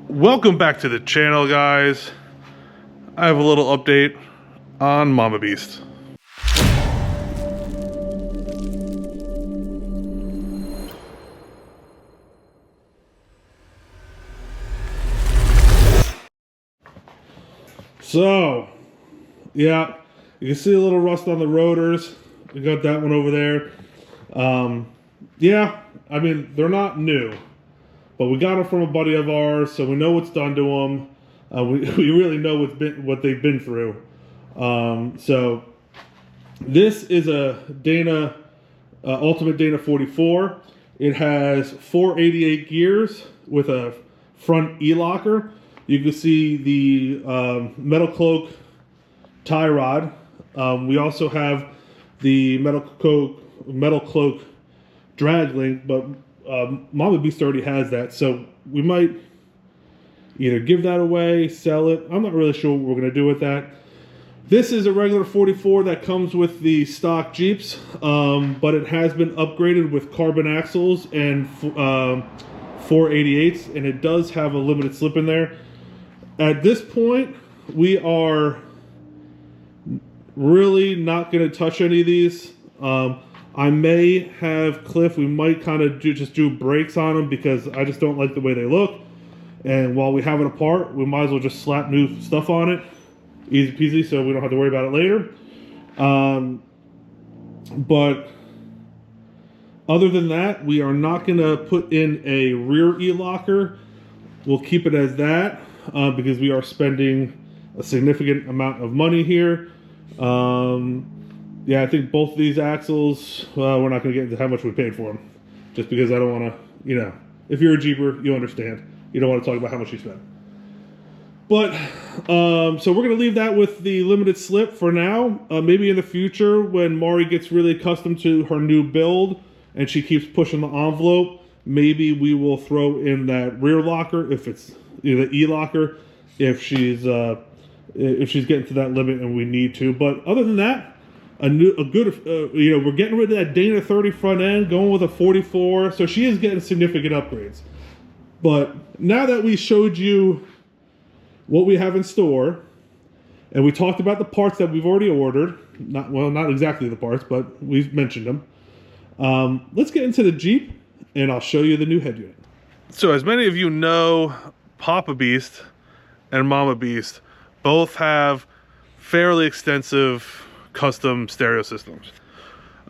Welcome back to the channel, guys. I have a little update on MaMaBeast. So, yeah, you can see a little rust on the rotors. We got that one over there. Yeah, I mean, they're not new, but we got them from a buddy of ours, so we know what's done to them. We really know what they've been through. So this is a Dana Ultimate Dana 44. It has 488 gears with a front E-locker. You can see the metal cloak tie rod. We also have the metal cloak drag link, but MaMaBeast already has that, so we might either give that away, sell it. I'm not really sure what we're going to do with that. This is a regular 44 that comes with the stock Jeeps, but it has been upgraded with carbon axles and 488s, and it does have a limited slip in there. At this point, we are really not going to touch any of these. I may have Cliff, we might kind of just do brakes on them because I just don't like the way they look. And while we have it apart, we might as well just slap new stuff on it. Easy peasy, so we don't have to worry about it later. But other than that, we are not going to put in a rear E-locker. We'll keep it as that because we are spending a significant amount of money here. Yeah, I think both of these axles, we're not going to get into how much we paid for them. Just because I don't want to, you know, if you're a Jeeper, you understand. You don't want to talk about how much you spend. But, so we're going to leave that with the limited slip for now. Maybe in the future, when Mari gets really accustomed to her new build and she keeps pushing the envelope, maybe we will throw in that rear locker, if it's the E-locker, if she's getting to that limit and we need to. But other than that, we're getting rid of that Dana 30 front end, going with a 44. So she is getting significant upgrades. But now that we showed you what we have in store, and we talked about the parts that we've already ordered, not exactly the parts, but we've mentioned them. Let's get into the Jeep, and I'll show you the new head unit. So as many of you know, PapaBeast and MaMaBeast both have fairly extensive custom stereo systems.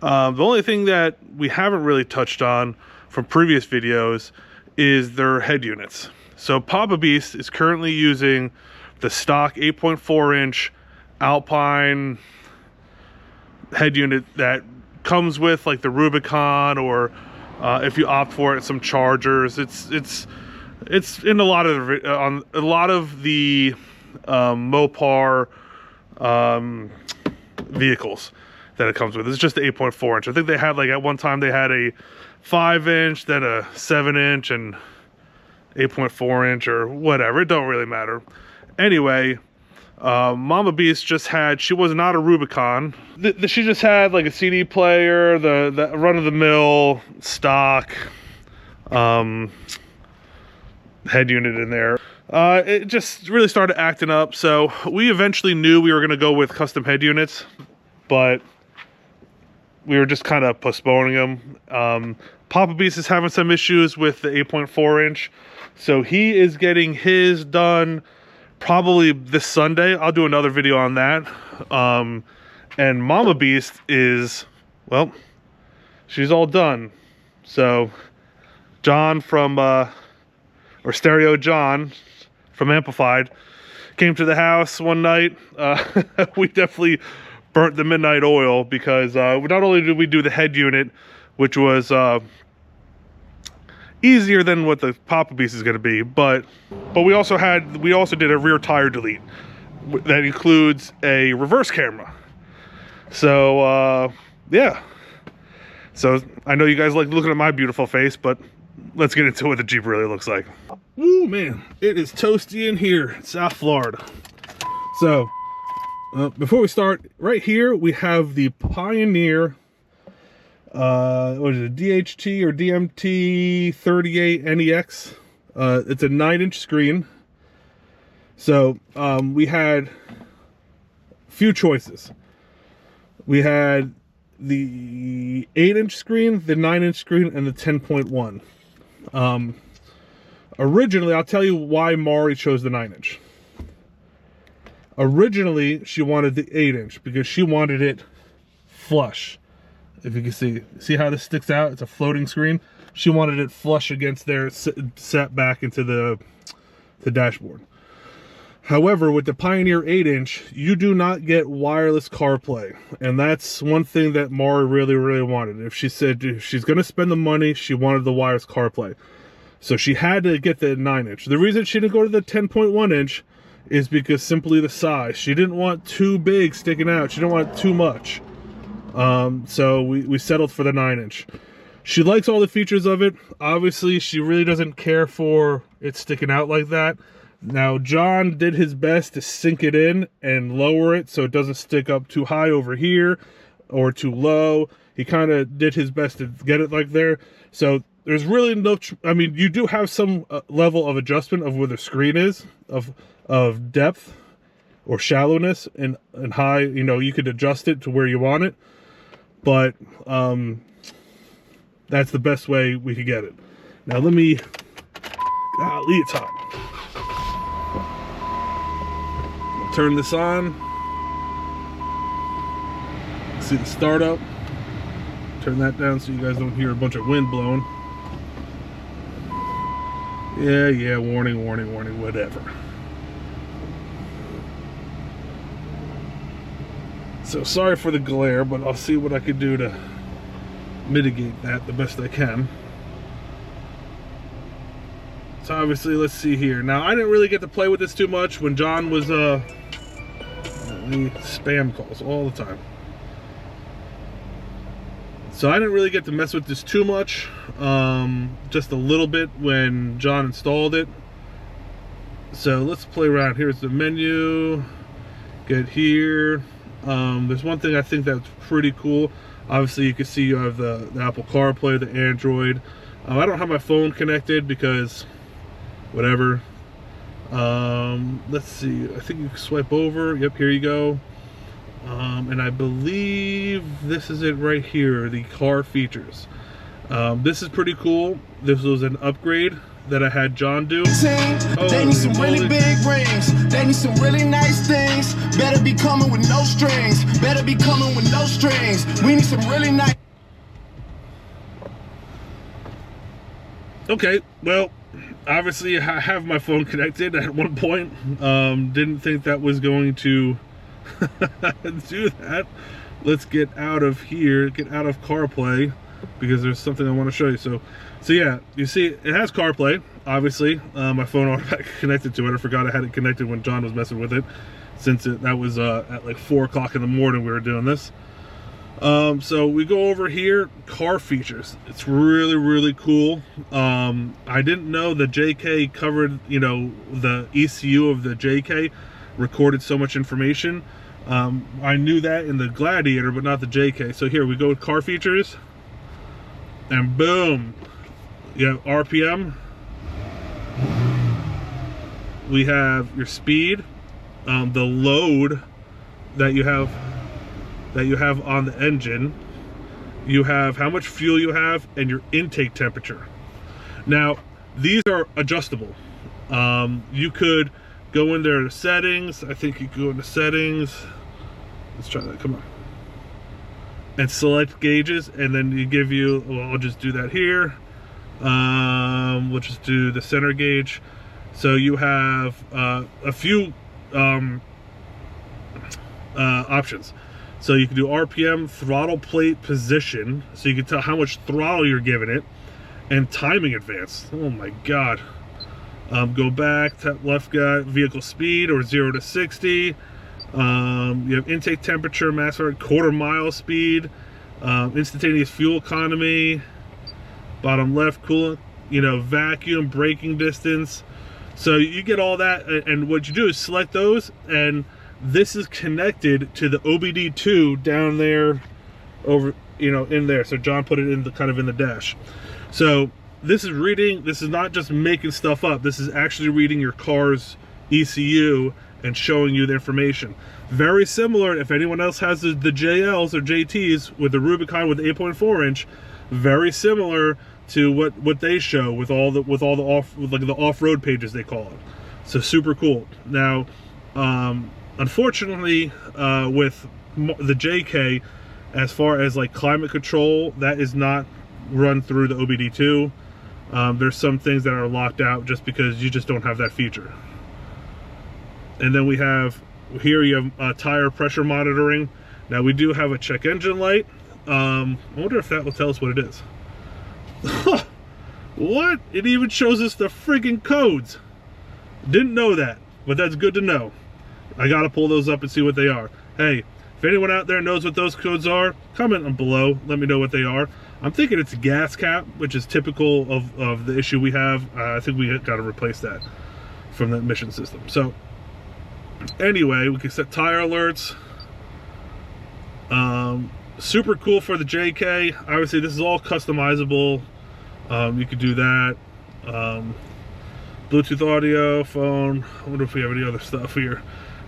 The only thing that we haven't really touched on from previous videos is their head units. So PapaBeast is currently using the stock 8.4 inch Alpine head unit that comes with like the Rubicon, or if you opt for it, some chargers. It's in a lot of the Mopar vehicles that it comes with. It's just the 8.4 inch. I think they had, like, at one time they had a 5 inch, then a 7 inch, and 8.4 inch, or whatever. It don't really matter. Anyway, MaMaBeast just had, she was not a Rubicon. She just had like a CD player, the run-of-the-mill stock head unit in there. It just really started acting up, so we eventually knew we were going to go with custom head units, but we were just kind of postponing them. PapaBeast is having some issues with the 8.4 inch, so he is getting his done probably this Sunday. I'll do another video on that. And MaMaBeast is, well, she's all done. So John from, or Stereo Jon from Amplified came to the house one night. We definitely burnt the midnight oil because not only did we do the head unit, which was easier than what the PapaBeast is going to be, but we also did a rear tire delete that includes a reverse camera. So yeah, so I know you guys like looking at my beautiful face, but let's get into what the Jeep really looks like. Ooh, man, it is toasty in here in South Florida. So before we start, right here we have the Pioneer what is it, DHT or DMT 38 NEX It's a 9-inch screen. So we had a few choices. We had the 8-inch screen, the 9-inch screen, and the 10.1. Originally, I'll tell you why Mari chose the 9-inch. Originally, she wanted the 8-inch because she wanted it flush. If you can see how this sticks out? It's a floating screen. She wanted it flush against there, set back into the dashboard. However, with the Pioneer 8-inch, you do not get wireless CarPlay. And that's one thing that Mari really, really wanted. If she said if she's going to spend the money, she wanted the wireless CarPlay. So she had to get the 9-inch. The reason she didn't go to the 10.1-inch is because simply the size. She didn't want too big sticking out. She didn't want too much. So we settled for the 9-inch. She likes all the features of it. Obviously, she really doesn't care for it sticking out like that. Now, John did his best to sink it in and lower it so it doesn't stick up too high over here or too low. He kind of did his best to get it like there. So there's really no, I mean, you do have some level of adjustment of where the screen is, of depth or shallowness and high. You know, you could adjust it to where you want it. But that's the best way we could get it. Now let me, golly, it's hot. Turn this on. See the startup. Turn that down so you guys don't hear a bunch of wind blowing. Yeah, warning, warning, warning, whatever. So sorry for the glare, but I'll see what I can do to mitigate that the best I can. So obviously, let's see here. Now, I didn't really get to play with this too much when John was, spam calls all the time. So I didn't really get to mess with this too much, just a little bit when John installed it. So let's play around. Here's the menu, get here. There's one thing I think that's pretty cool. Obviously you can see you have the Apple CarPlay, the Android. I don't have my phone connected because whatever. Let's see, I think you can swipe over. Yep, here you go. And I believe this is it right here, the car features. This is pretty cool. This was an upgrade that I had John do. They need some really big rings. They need some really nice things. Better be coming with no strings. Better be coming with no strings. We need some really nice. Okay, well, obviously I have my phone connected at one point. Didn't think that was going to do that. Let's get out of here, get out of CarPlay, because there's something I want to show you. So yeah, you see it has CarPlay, obviously. My phone automatically connected to it. I forgot I had it connected when John was messing with it, since that was at like 4 o'clock in the morning we were doing this. So we go over here, car features. It's really, really cool. I didn't know the JK covered, you know, the ECU of the JK recorded so much information. I knew that in the Gladiator, but not the JK. So here we go with car features, and boom, you have RPM. We have your speed, the load that you have on the engine. You have how much fuel you have and your intake temperature. Now, these are adjustable. You could go in there to settings. I think you could go into settings. Let's try that, come on. And select gauges, and then you give you, well, I'll just do that here. We'll just do the center gauge. So you have a few options. So you can do RPM, throttle plate position, so you can tell how much throttle you're giving it, and timing advance. Oh my God. Go back, tap left guy, vehicle speed, or 0 to 60. You have intake temperature, max quarter mile speed, instantaneous fuel economy, bottom left coolant, you know, vacuum, braking distance. So you get all that, and what you do is select those, and this is connected to the OBD2 down there, over, you know, in there. So John put it in the kind of in the dash. So this is reading, this is not just making stuff up. This is actually reading your car's ECU and showing you the information. Very similar, if anyone else has the JLs or JTs with the Rubicon with the 8.4 inch, very similar to what they show with all the off-road pages they call it. So super cool. Now, unfortunately, with the JK, as far as like climate control, that is not run through the OBD2. There's some things that are locked out just because you just don't have that feature. And then we have here, you have tire pressure monitoring. Now we do have a check engine light. I wonder if that will tell us what it is. What? It even shows us the friggin' codes. Didn't know that, but that's good to know. I gotta pull those up and see what they are. Hey, if anyone out there knows what those codes are, comment them below. Let me know what they are. I'm thinking it's a gas cap, which is typical of the issue we have. I think we got to replace that from the emission system. So anyway, we can set tire alerts. Super cool for the JK. Obviously, this is all customizable. You could do that. Bluetooth audio, phone. I wonder if we have any other stuff here.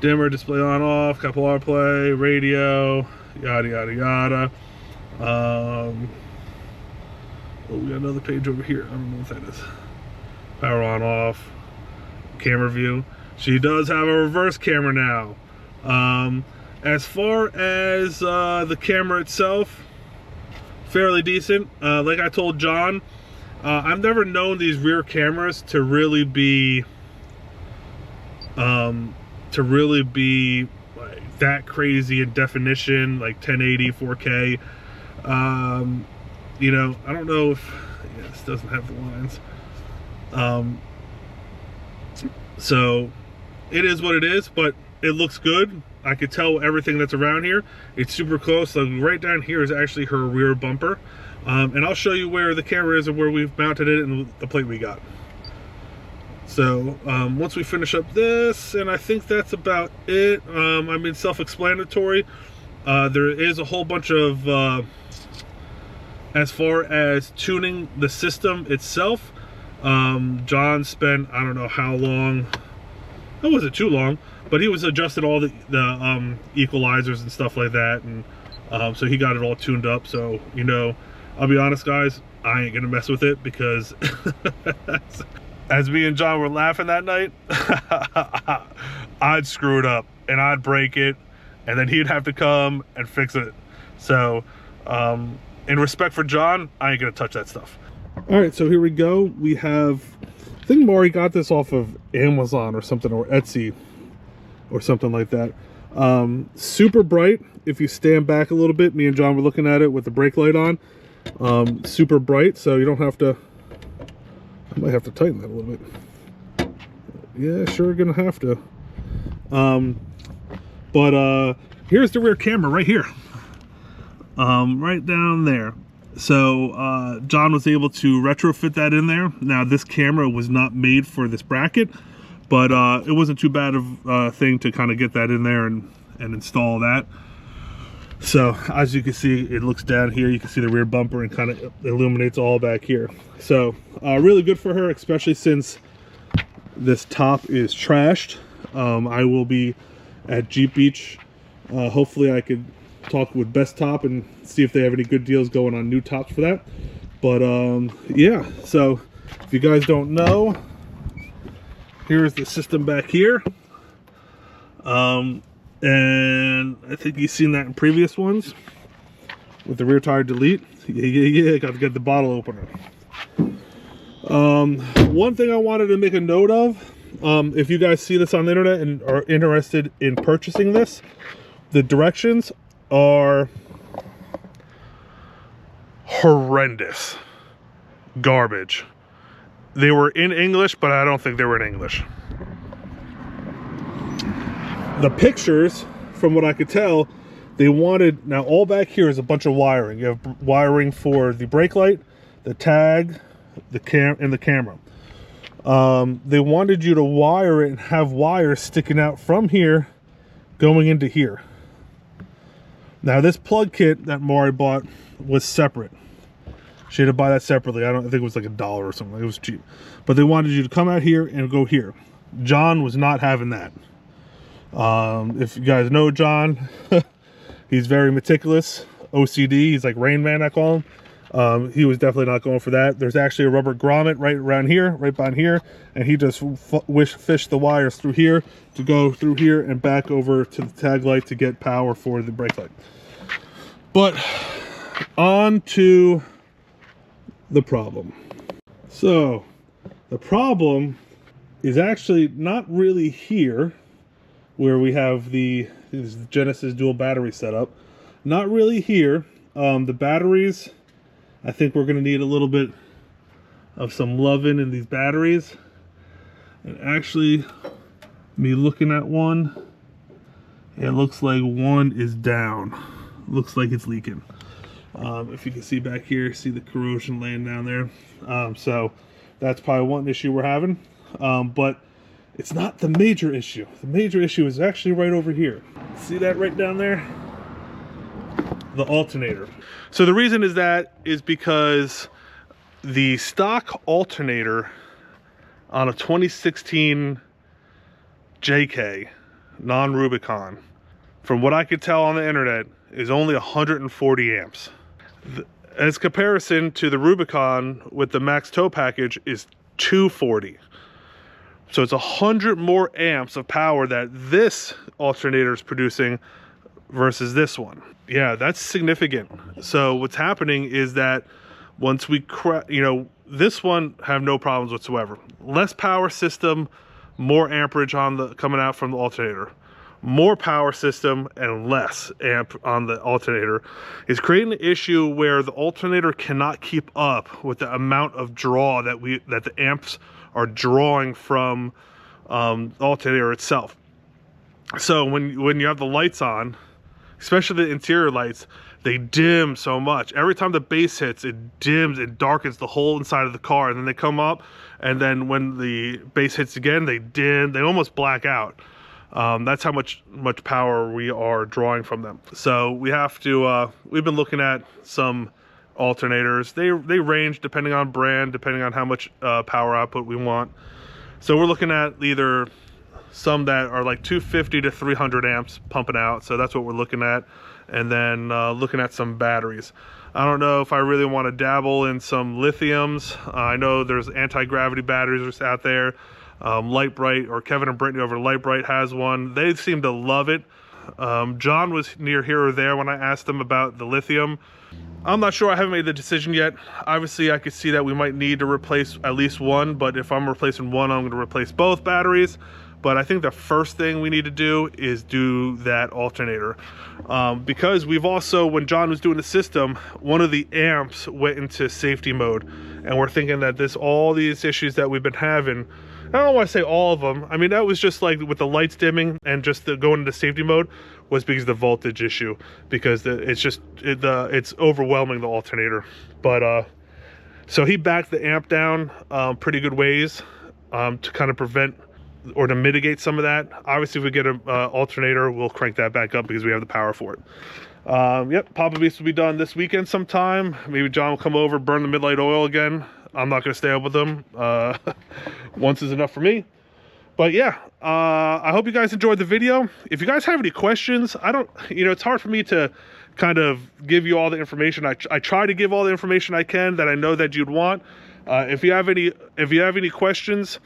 Dimmer, display on off, couple AirPlay, radio, yada yada yada. Oh, we got another page over here. I don't know what that is. Power on off, camera view. She does have a reverse camera now. As far as the camera itself, fairly decent. Like I told John, I've never known these rear cameras to really be like that crazy in definition, like 1080, 4K. You know, I don't know if this doesn't have the lines. So it is what it is, but it looks good. I could tell everything that's around here. It's super close. So right down here is actually her rear bumper. And I'll show you where the camera is and where we've mounted it and the plate we got. So once we finish up this, and I think that's about it. I mean, self-explanatory. There is a whole bunch of, as far as tuning the system itself, John spent, I don't know how long, it wasn't too long, but he was adjusting all the equalizers and stuff like that, and so he got it all tuned up. So, you know, I'll be honest, guys, I ain't gonna mess with it because as me and John were laughing that night, I'd screw it up and I'd break it, and then he'd have to come and fix it. So, in respect for John, I ain't gonna touch that stuff. All right, so here we go. We have, I think Maury got this off of Amazon or something, or Etsy or something like that. Super bright. If you stand back a little bit, me and John were looking at it with the brake light on. Super bright, so you don't have to, I might have to tighten that a little bit. Yeah, sure, gonna have to. But here's the rear camera right here. Right down there. So John was able to retrofit that in there. Now this camera was not made for this bracket, but it wasn't too bad of a thing to kind of get that in there and install that. So as you can see, it looks down here. You can see the rear bumper and kind of illuminates all back here. So really good for her, especially since this top is trashed. I will be at Jeep Beach. Hopefully I could talk with Best Top and see if they have any good deals going on new tops for that. But yeah, so if you guys don't know, here's the system back here. And I think you've seen that in previous ones with the rear tire delete. Yeah, got to get the bottle opener. One thing I wanted to make a note of, if you guys see this on the internet and are interested in purchasing this, the directions are horrendous. Garbage. They were in English, but I don't think they were in English. The pictures, from what I could tell, they wanted, now all back here is a bunch of wiring. You have wiring for the brake light, the tag, the camera. They wanted you to wire it and have wires sticking out from here going into here. Now this plug kit that Maury bought was separate. She had to buy that separately. I think it was like $1 or something. It was cheap. But they wanted you to come out here and go here. John was not having that. If you guys know John, he's very meticulous, OCD. He's like Rain Man, I call him. He was definitely not going for that. There's actually a rubber grommet right around here, right behind here, and he just fished the wires through here to go through here and back over to the tag light to get power for the brake light. But on to the problem. So the problem is actually not really here, where we have the Genesis dual battery setup. Not really here. The batteries, I think we're going to need a little bit of some loving in these batteries. And actually, me looking at one, it looks like one is down. Looks like it's leaking. If you can see back here, see the corrosion laying down there. So that's probably one issue we're having. But it's not the major issue. The major issue is actually right over here. See that right down there? The alternator. So the reason is because the stock alternator on a 2016 JK non-Rubicon, from what I could tell on the internet, is only 140 amps. As comparison to the Rubicon with the max tow package is 240. So it's 100 more amps of power that this alternator is producing versus this one. Yeah, that's significant. So what's happening is that once we this one have no problems whatsoever. Less power system, more amperage on the coming out from the alternator. More power system and less amp on the alternator is creating an issue where the alternator cannot keep up with the amount of draw that the amps are drawing from the alternator itself. So when you have the lights on, especially the interior lights, they dim so much. Every time the bass hits, it dims and darkens the whole inside of the car, and then they come up, and then when the bass hits again, they dim, they almost black out. That's how much power we are drawing from them. So we have to, we've been looking at some alternators. They range depending on brand, depending on how much power output we want. So we're looking at either some that are like 250 to 300 amps pumping out. So that's what we're looking at. And then looking at some batteries. I don't know if I really want to dabble in some lithiums. I know there's anti-gravity batteries out there. Lightbright, or Kevin and Brittany over Lightbright has one. They seem to love it. John was near here or there when I asked him about the lithium. I'm not sure. I haven't made the decision yet. Obviously, I could see that we might need to replace at least one, but if I'm replacing one, I'm going to replace both batteries. But I think the first thing we need to do is do that alternator. Because we've also, when John was doing the system, one of the amps went into safety mode. And we're thinking that all these issues that we've been having, I don't want to say all of them. I mean, that was just like with the lights dimming and just the going into safety mode was because of the voltage issue, because it's overwhelming the alternator. But so he backed the amp down pretty good ways to kind of prevent or to mitigate some of that. Obviously, if we get an alternator, we'll crank that back up because we have the power for it. Yep, MaMaBeast will be done this weekend sometime. Maybe John will come over, burn the midlight oil again. I'm not going to stay up with him. Once is enough for me. But yeah, I hope you guys enjoyed the video. If you guys have any questions, it's hard for me to kind of give you all the information. I try to give all the information I can that I know that you'd want. If you have any questions,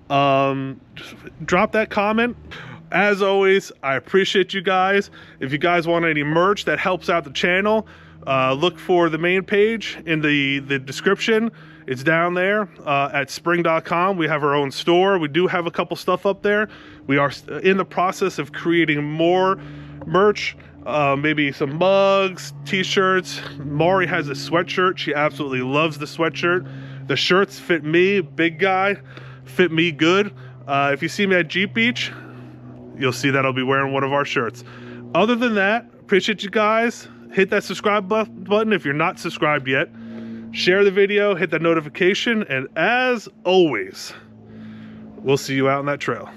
just drop that comment. As always, I appreciate you guys. If you guys want any merch that helps out the channel, look for the main page in the description. It's down there at spring.com. We have our own store. We do have a couple stuff up there. We are in the process of creating more merch, maybe some mugs, t-shirts. Mari has a sweatshirt. She absolutely loves the sweatshirt. The shirts fit me, big guy, fit me good. If you see me at Jeep Beach, you'll see that I'll be wearing one of our shirts. Other than that, appreciate you guys. Hit that subscribe button if you're not subscribed yet. Share the video, hit that notification, and as always, we'll see you out on that trail.